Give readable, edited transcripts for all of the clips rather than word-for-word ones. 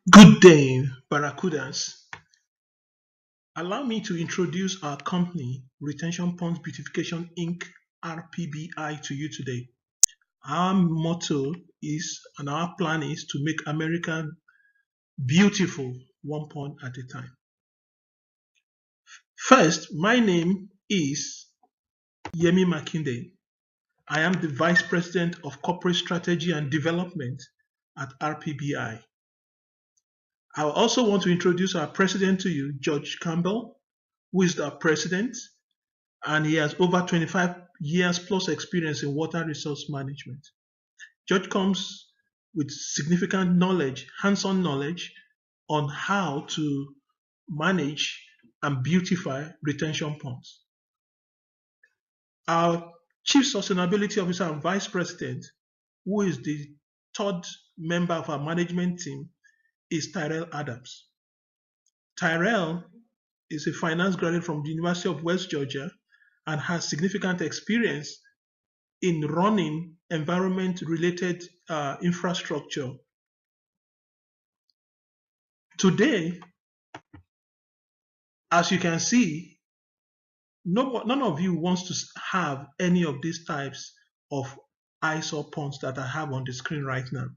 Good day, Barracudas. Allow me to introduce our company, Retention Ponds Beautification Inc. RPBI, to you today. Our motto is, and our plan is to make America beautiful one pond at a time. First, my name is Yemi Makinde. I am the Vice President of Corporate Strategy and Development at RPBI. I also want to introduce our president to you, George Campbell, who is the president, and he has over 25 years plus experience in water resource management. George comes with significant knowledge, hands-on knowledge on how to manage and beautify retention ponds. Our Chief Sustainability Officer and Vice President, who is the third member of our management team, is Tyrell Adams. Tyrell is a finance graduate from the University of West Georgia and has significant experience in running environment related infrastructure. Today, as you can see, none of you wants to have any of these types of eyesore ponds that I have on the screen right now.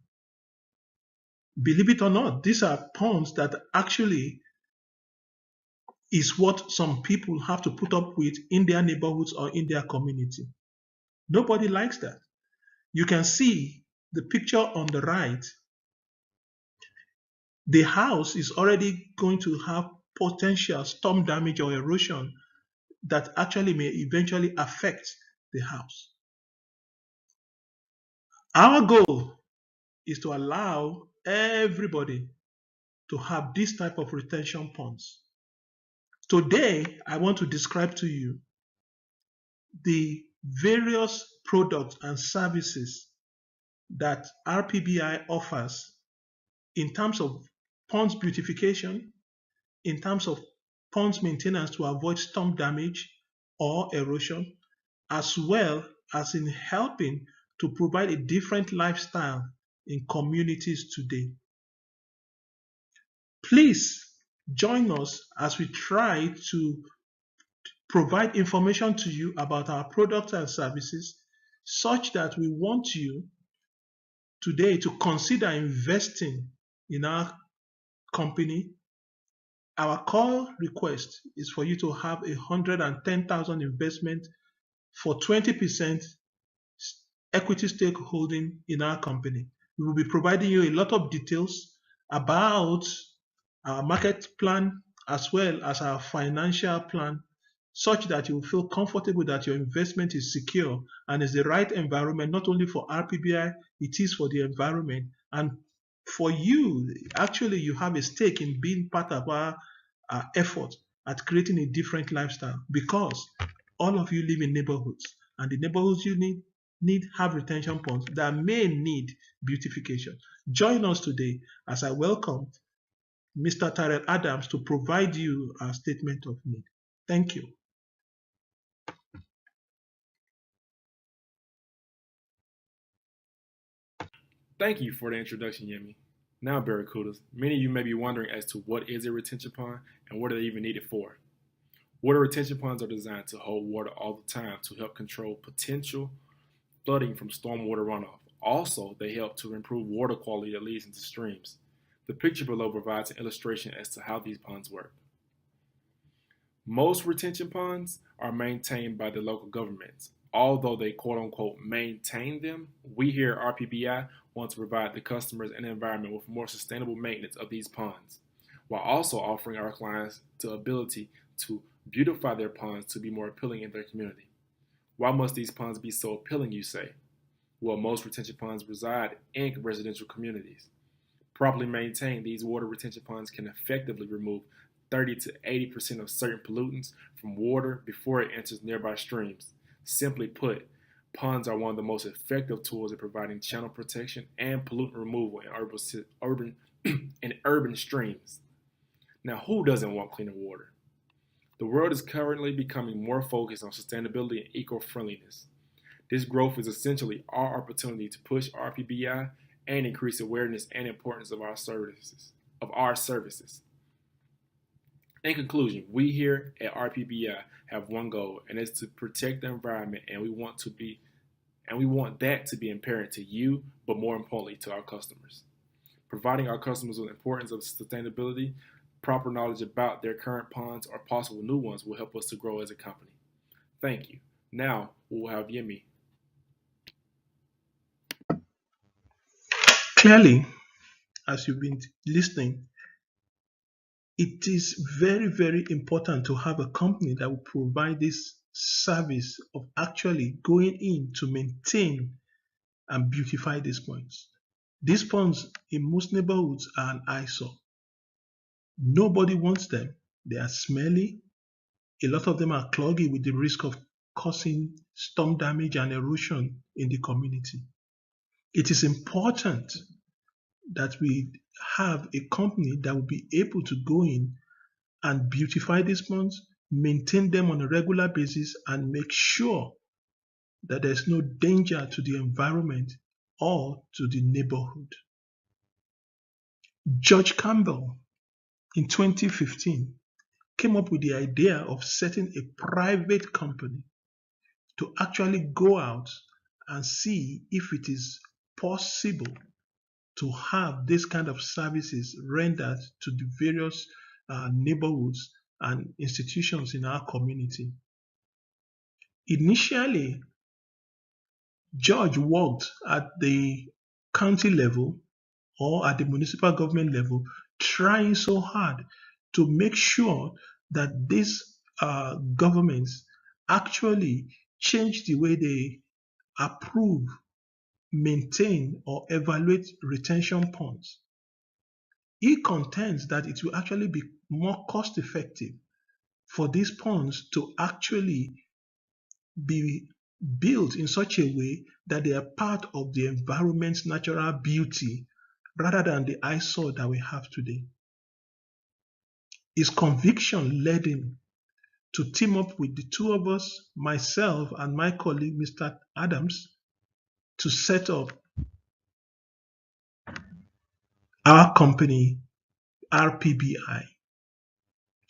Believe it or not, these are ponds that actually is what some people have to put up with in their neighborhoods or in their community. Nobody likes that. You can see the picture on the right. The house is already going to have potential storm damage or erosion that actually may eventually affect the house. Our goal is to allow everybody to have this type of retention ponds. Today, I want to describe to you the various products and services that RPBI offers in terms of ponds beautification, in terms of ponds maintenance to avoid storm damage or erosion, as well as in helping to provide a different lifestyle in communities today. Please join us as we try to provide information to you about our products and services such that we want you today to consider investing in our company. Our call request is for you to have 110,000 investment for 20% equity stakeholding in our company. We will be providing you a lot of details about our market plan as well as our financial plan such that you will feel comfortable that your investment is secure and is the right environment, not only for RPBI, it is for the environment. And for you, actually, you have a stake in being part of our effort at creating a different lifestyle because all of you live in neighborhoods and the neighborhoods you need have retention ponds that may need beautification. Join us today as I welcome Mr. Tyrell Adams to provide you a statement of need. Thank you. Thank you for the introduction, Yemi. Now, Barracudas, many of you may be wondering as to what is a retention pond and what are they even needed for. Water retention ponds are designed to hold water all the time to help control potential flooding from stormwater runoff. Also, they help to improve water quality that leads into streams. The picture below provides an illustration as to how these ponds work. Most retention ponds are maintained by the local governments. Although they quote unquote maintain them, we here at RPBI want to provide the customers and the environment with more sustainable maintenance of these ponds, while also offering our clients the ability to beautify their ponds to be more appealing in their community. Why must these ponds be so appealing, you say? Well, most retention ponds reside in residential communities. Properly maintained, these water retention ponds can effectively remove 30 to 80% of certain pollutants from water before it enters nearby streams. Simply put, ponds are one of the most effective tools in providing channel protection and pollutant removal in urban streams. Now, who doesn't want cleaner water? The world is currently becoming more focused on sustainability and eco-friendliness. This growth is essentially our opportunity to push RPBI and increase awareness and importance of our services. of our services. In conclusion, we here at RPBI have one goal, and it's to protect the environment, and we want that to be apparent to you, but more importantly to our customers. Providing our customers with the importance of sustainability, proper knowledge about their current ponds or possible new ones will help us to grow as a company. Thank you. Now we'll have Yemi. Clearly, as you've been listening, it is very, very important to have a company that will provide this service of actually going in to maintain and beautify these ponds. These ponds in most neighborhoods are an eyesore. Nobody wants them. They are smelly. A lot of them are cloggy with the risk of causing storm damage and erosion in the community. It is important that we have a company that will be able to go in and beautify these ponds, maintain them on a regular basis, and make sure that there's no danger to the environment or to the neighborhood. George Campbell in 2015 came up with the idea of setting a private company to actually go out and see if it is possible to have this kind of services rendered to the various neighborhoods and institutions in our community. Initially, George worked at the county level or at the municipal government level, trying so hard to make sure that these governments actually change the way they approve, maintain, or evaluate retention ponds. He contends that it will actually be more cost effective for these ponds to actually be built in such a way that they are part of the environment's natural beauty rather than the eyesore that we have today. His conviction led him to team up with the two of us, myself and my colleague, Mr. Adams, to set up our company, RPBI.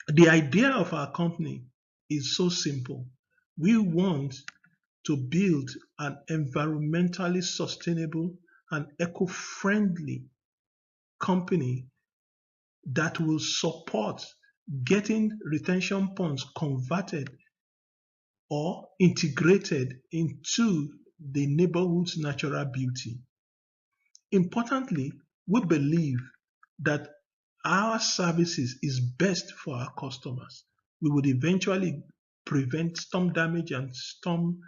The idea of our company is so simple. We want to build an environmentally sustainable and eco-friendly company that will support getting retention ponds converted or integrated into the neighborhood's natural beauty. Importantly, we believe that our services is best for our customers. We would eventually prevent storm damage and storm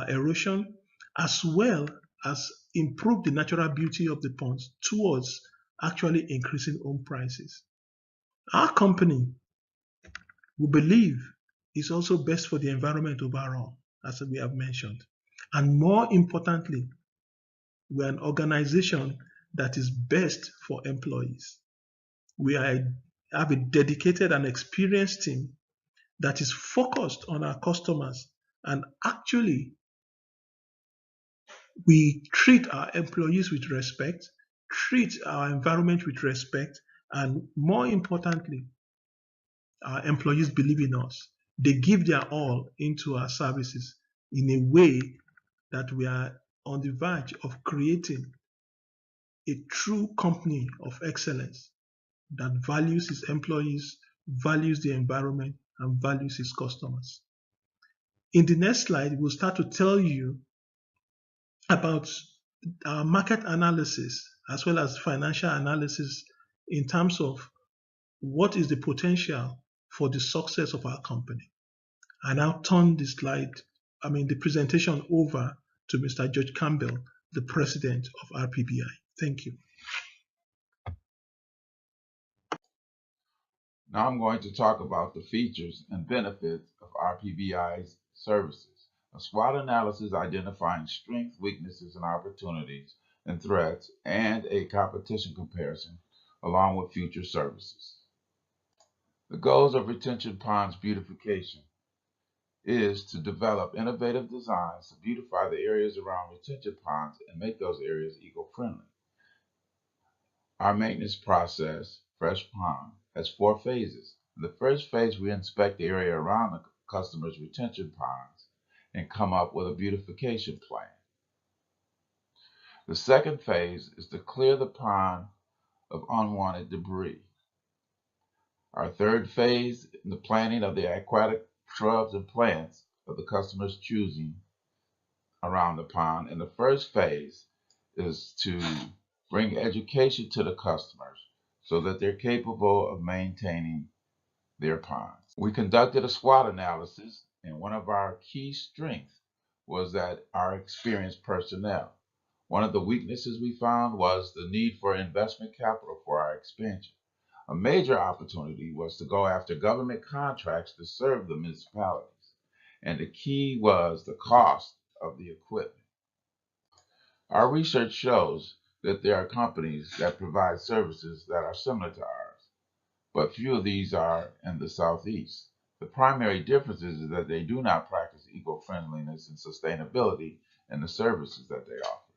erosion, as well as improve the natural beauty of the ponds towards actually increasing home prices. Our company, we believe, is also best for the environment overall, as we have mentioned. And more importantly, we are an organization that is best for employees. Have a dedicated and experienced team that is focused on our customers, and actually we treat our employees with respect, treat our environment with respect, and more importantly, our employees believe in us. They give their all into our services in a way that we are on the verge of creating a true company of excellence that values its employees, values the environment, and values its customers. In the next slide, we'll start to tell you about our market analysis as well as financial analysis in terms of what is the potential for the success of our company. I now turn the presentation over to Mr. George Campbell, the president of RPBI. Thank you. Now I'm going to talk about the features and benefits of RPBI's services. A SWOT analysis identifying strengths, weaknesses, and opportunities and threats, and a competition comparison along with future services. The goals of retention ponds beautification is to develop innovative designs to beautify the areas around retention ponds and make those areas eco-friendly. Our maintenance process fresh pond has four phases. In the first phase, we inspect the area around the customer's retention ponds and come up with a beautification plan. The second phase is to clear the pond of unwanted debris. Our third phase in the planting of the aquatic shrubs and plants of the customer's choosing around the pond. And the first phase is to bring education to the customers so that they're capable of maintaining their ponds. We conducted a SWOT analysis, and one of our key strengths was that our experienced personnel. One of the weaknesses we found was the need for investment capital for our expansion. A major opportunity was to go after government contracts to serve the municipalities, and the key was the cost of the equipment. Our research shows that there are companies that provide services that are similar to ours, but few of these are in the Southeast. The primary difference is that they do not practice eco-friendliness and sustainability in the services that they offer.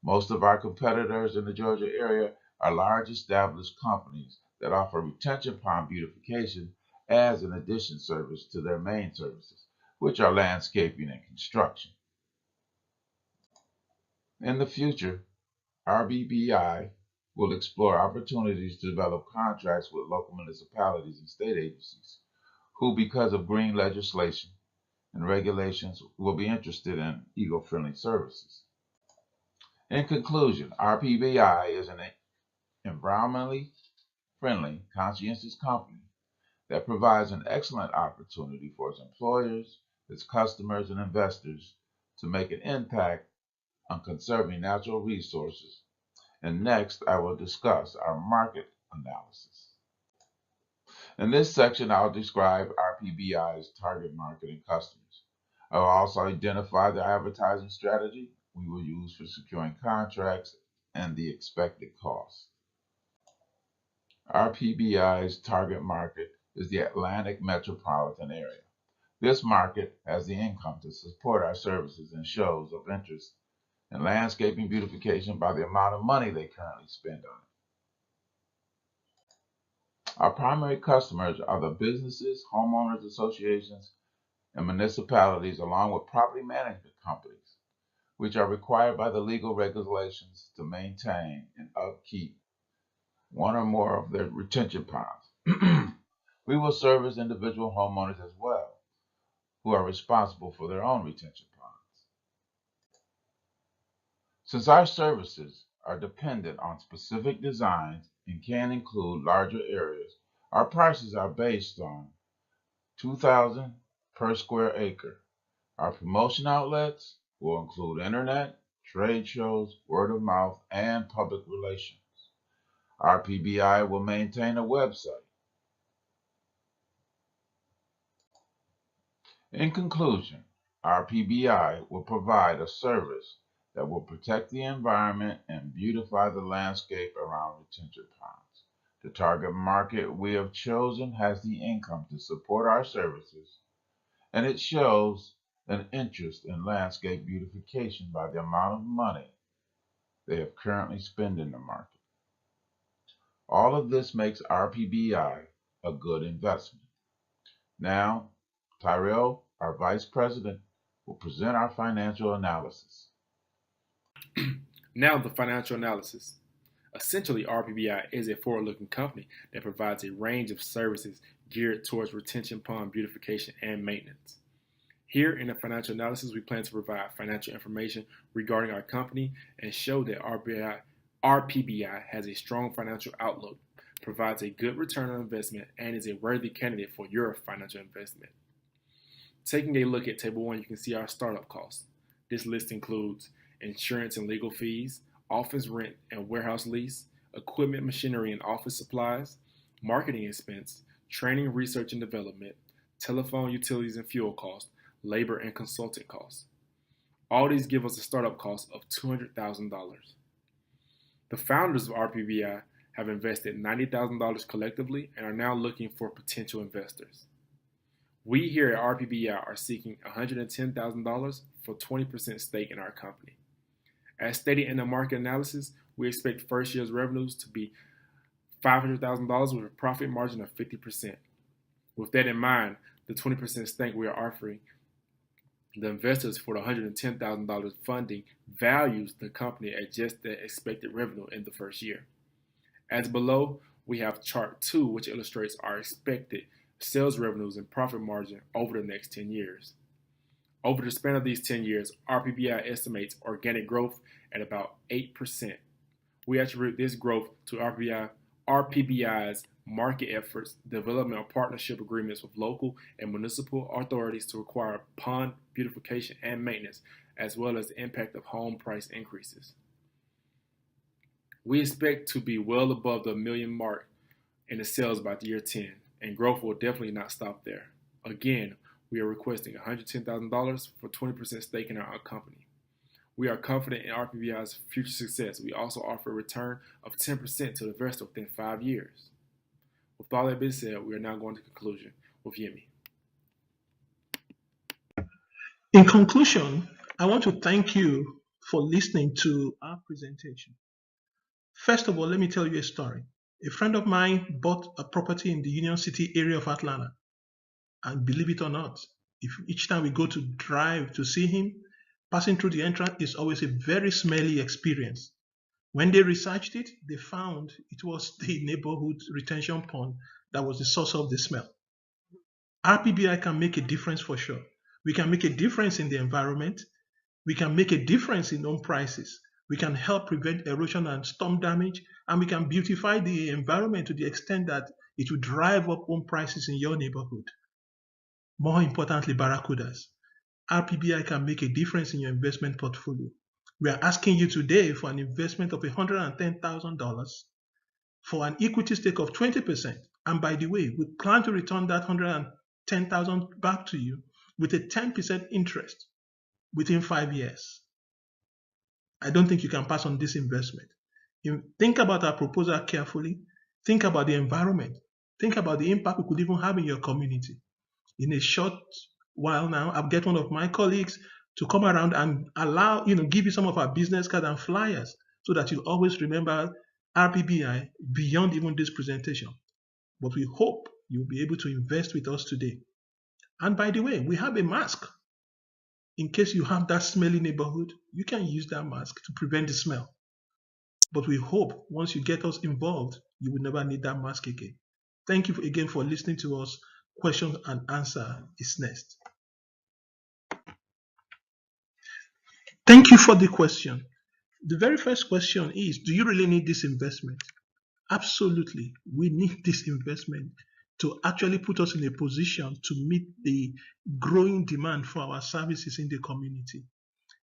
Most of our competitors in the Georgia area are large established companies that offer retention pond beautification as an addition service to their main services, which are landscaping and construction. In the future, RBBI will explore opportunities to develop contracts with local municipalities and state agencies who, because of green legislation and regulations, will be interested in eco-friendly services. In conclusion, RPBI is an environmentally friendly, conscientious company that provides an excellent opportunity for its employers, its customers, and investors to make an impact on conserving natural resources. And next, I will discuss our market analysis. In this section, I'll describe RPBI's target market and customers. I will also identify the advertising strategy we will use for securing contracts and the expected cost. RPBI's target market is the Atlantic metropolitan area. This market has the income to support our services and shows of interest in landscaping beautification by the amount of money they currently spend on it. Our primary customers are the businesses, homeowners associations, and municipalities, along with property management companies, which are required by the legal regulations to maintain and upkeep one or more of their retention ponds. We will service individual homeowners as well, who are responsible for their own retention ponds. Since our services are dependent on specific designs and can include larger areas, our prices are based on $2,000 per square acre. Our promotion outlets will include internet, trade shows, word of mouth, and public relations. RPBI will maintain a website. In conclusion, RPBI will provide a service that will protect the environment and beautify the landscape around retention ponds. The target market we have chosen has the income to support our services, and it shows an interest in landscape beautification by the amount of money they have currently spent in the market. All of this makes RPBI a good investment. Now, Tyrell, our Vice President, will present our financial analysis. Now, the financial analysis. Essentially, RPBI is a forward-looking company that provides a range of services geared towards retention pond beautification and maintenance. Here in the financial analysis, we plan to provide financial information regarding our company and show that RPBI has a strong financial outlook, provides a good return on investment, and is a worthy candidate for your financial investment. Taking a look at Table 1, you can see our startup costs. This list includes insurance and legal fees, office rent and warehouse lease, equipment, machinery, and office supplies, marketing expense, training, research, and development, telephone, utilities, and fuel costs, labor, and consultant costs. All these give us a startup cost of $200,000. The founders of RPBI have invested $90,000 collectively and are now looking for potential investors. We here at RPBI are seeking $110,000 for 20% stake in our company. As stated in the market analysis, we expect first year's revenues to be $500,000 with a profit margin of 50%. With that in mind, the 20% stake we are offering the investors for the $110,000 funding values the company at just the expected revenue in the first year. As below, we have chart 2, which illustrates our expected sales revenues and profit margin over the next 10 years. Over the span of these 10 years, RPBI estimates organic growth at about 8%. We attribute this growth to RPBI's market efforts, development of partnership agreements with local and municipal authorities to require pond beautification and maintenance, as well as the impact of home price increases. We expect to be well above the million mark in the sales by the year 10, and growth will definitely not stop there. Again, we are requesting $110,000 for 20% stake in our company. We are confident in RPBI's future success. We also offer a return of 10% to the investor within 5 years. With all that being said, we are now going to conclusion with Yemi. In conclusion, I want to thank you for listening to our presentation. First of all, let me tell you a story. A friend of mine bought a property in the Union City area of Atlanta. And believe it or not, if each time we go to drive to see him, passing through the entrance is always a very smelly experience. When they researched it, they found it was the neighborhood retention pond that was the source of the smell. RPBI can make a difference for sure. We can make a difference in the environment. We can make a difference in home prices. We can help prevent erosion and storm damage, and we can beautify the environment to the extent that it will drive up home prices in your neighborhood. More importantly, Barracudas, RPBI can make a difference in your investment portfolio. We are asking you today for an investment of $110,000 for an equity stake of 20%. And by the way, we plan to return that $110,000 back to you with a 10% interest within 5 years. I don't think you can pass on this investment. Think about our proposal carefully. Think about the environment. Think about the impact we could even have in your community. In a short while now, I'll get one of my colleagues to come around and give you some of our business cards and flyers so that you'll always remember RPBI beyond even this presentation. But we hope you'll be able to invest with us today. And by the way, we have a mask. In case you have that smelly neighborhood, you can use that mask to prevent the smell. But we hope once you get us involved, you will never need that mask again. Thank you again for listening to us. Question and answer is next. Thank you for the question. The very first question is, do you really need this investment? Absolutely. We need this investment to actually put us in a position to meet the growing demand for our services in the community.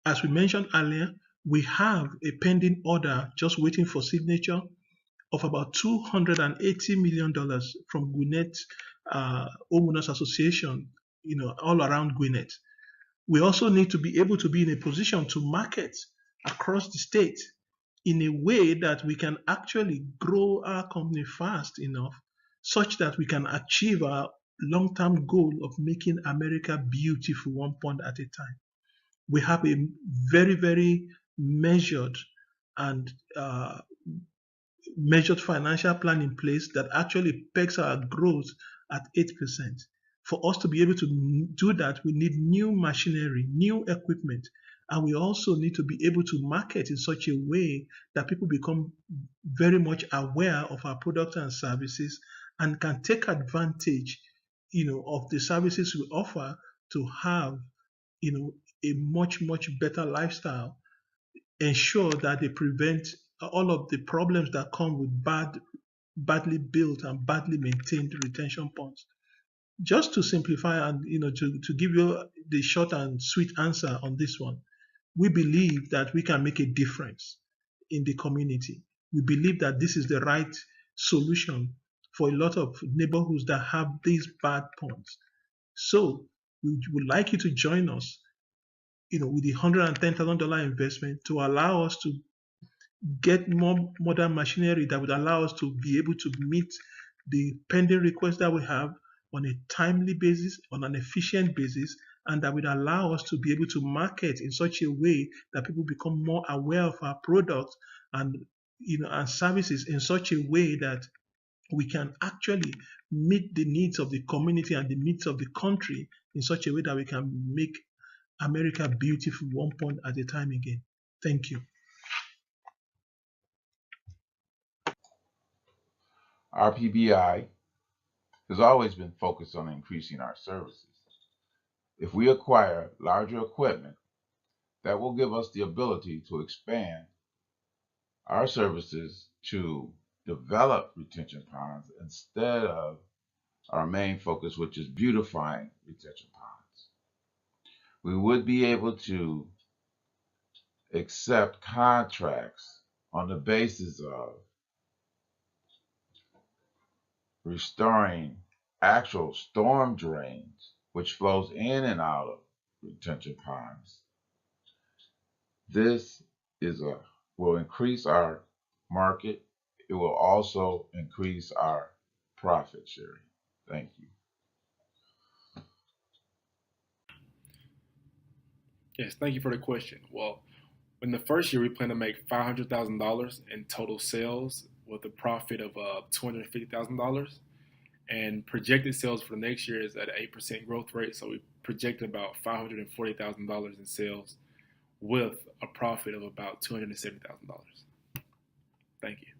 As we mentioned earlier, we have a pending order just waiting for signature of about $280 million from Gwinnett Homeowners Association, all around Gwinnett. We also need to be able to be in a position to market across the state in a way that we can actually grow our company fast enough such that we can achieve our long-term goal of making America beautiful one pond at a time. We have a very, very measured and measured financial plan in place that actually pegs our growth at 8%. For us to be able to do that, we need new machinery, new equipment, and we also need to be able to market in such a way that people become very much aware of our products and services and can take advantage, of the services we offer to have, a much, much better lifestyle. Ensure that they prevent all of the problems that come with badly built and badly maintained retention ponds. Just to simplify and to give you the short and sweet answer on this one, we believe that we can make a difference in the community. We believe that this is the right solution for a lot of neighborhoods that have these bad ponds. So we would like you to join us, with the $110,000 investment to allow us to get more modern machinery that would allow us to be able to meet the pending requests that we have on a timely basis, on an efficient basis, and that would allow us to be able to market in such a way that people become more aware of our products and and services in such a way that we can actually meet the needs of the community and the needs of the country in such a way that we can make America beautiful one point at a time again. Thank you. RPBI has always been focused on increasing our services. If we acquire larger equipment, that will give us the ability to expand our services to develop retention ponds instead of our main focus, which is beautifying retention ponds. We would be able to accept contracts on the basis of restoring actual storm drains, which flows in and out of retention ponds. This is a will increase our market. It will also increase our profit sharing. Thank you. Yes, thank you for the question. Well, in the first year, we plan to make $500,000 in total sales with a profit of $250,000. And projected sales for the next year is at an 8% growth rate. So we project about $540,000 in sales with a profit of about $270,000. Thank you.